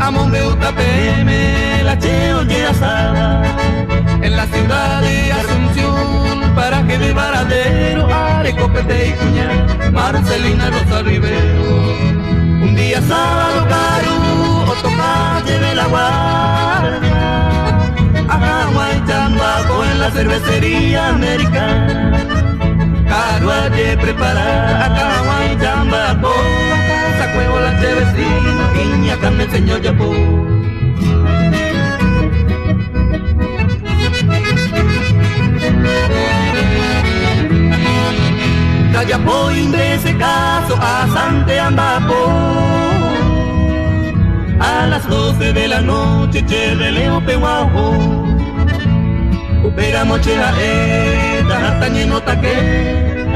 Amongeu tapeme la cheo de asada en la ciudad de Asunción, para que de Varadero, Arecopete y Cuña, Marcelina Rosa Rivero. Un día sábado caro, Otocalle de la Guardia, Agua y Chambaco en la cervecería americana. Caro ayer preparar Agua y Chambaco, Sacuevo la chevecina, Iñaca me enseñó Yapó. Yapo ese caso a Sante Andapo. A las 12 de la noche che de leo pehuajo. Upera moche a eta tañeno taque.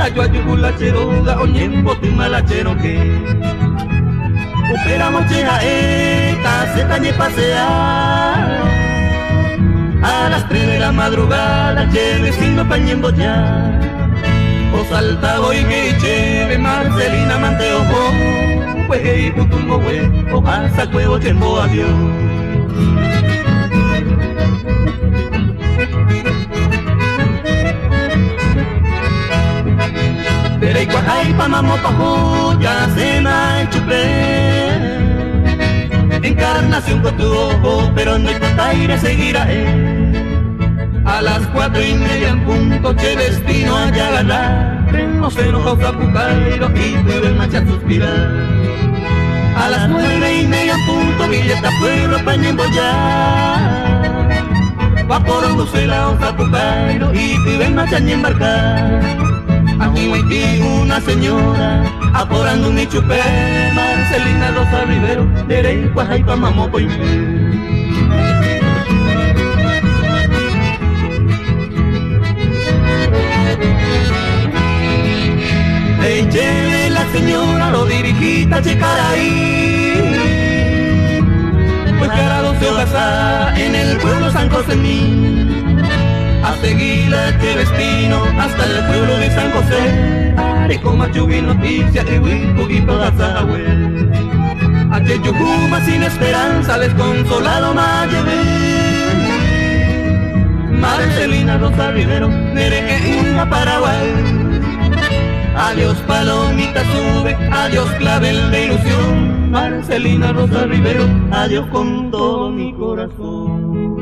Ayo ayugula cheroga oñembo timala cheroque. Upera moche a eta se tañe pasear. A las 3 de la madrugada che vecino pañembo ya. O salta hoy que cheve Marcelina manteo ho, pues hey putumbo we, o pasa cuevo chembo adiós. Pero y cuajay pa mamo pajo, ya cena y chupé. Encarnación con tu ojo, pero no hay aire seguirá A las 4:30 en punto, che destino allá ganar. No se nos causa Pucairo y puede manchar suspirar. A las 9:30 en punto, Villeta Pueblo, Pañembo ya. Vaporándose la hoja Pucairo y puede manchar y embarcar. Aquí hay una señora, aporando un chupé. Marcelina Rosa Rivero, Derey, Cuajay, Pamamo, Poimé. Lleve la señora, lo dirigita checar ahí. Pues cara 12 hojas en el pueblo San José a seguirla que destino hasta el pueblo de San José. Areco Machubi noticia y Huico y Pagazahue. A Cheyujuma sin esperanza desconsolado más llevé. Marcelina Rosa Rivero, Nereque una Paraguay. Adiós palomita sube, adiós clavel de ilusión. Marcelina Rosa Rivero, adiós con todo mi corazón.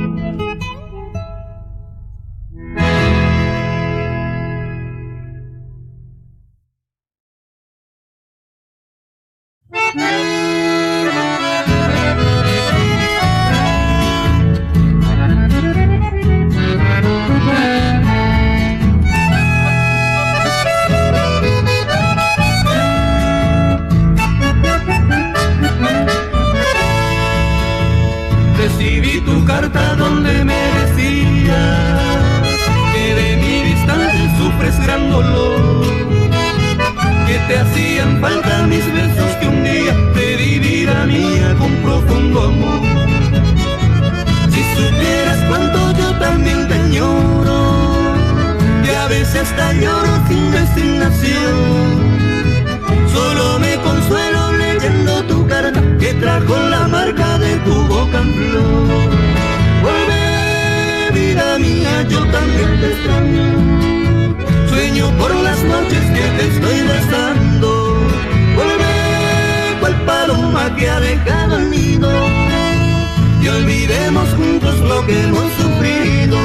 Recibí tu carta donde me decías que de mi distancia sufres gran dolor, que te hacían falta mis besos, que un día te di vida mía con profundo amor. Si supieras cuánto yo también te añoro, que a veces hasta lloro sin resignación. Solo me consuelo leyendo tu carta que trajo la marca de tu boca en flor. Vuelve, vida mía, yo también te extraño. Sueño por las noches que te estoy besando. Vuelve, cual paloma que ha dejado el nido, y olvidemos juntos lo que hemos sufrido.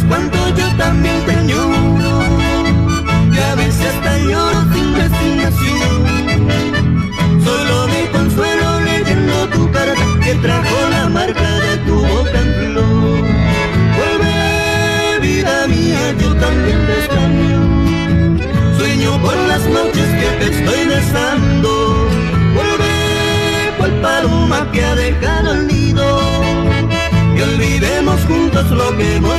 Cuánto yo también te añoro, que a veces hasta lloro sin resignación. Solo me consuelo leyendo tu carta que trajo la marca de tu boca en flor. Vuelve, vida mía, yo también te extraño. Sueño por las noches que te estoy besando. Vuelve, cual paloma que ha dejado el nido, y olvidemos juntos lo que hemos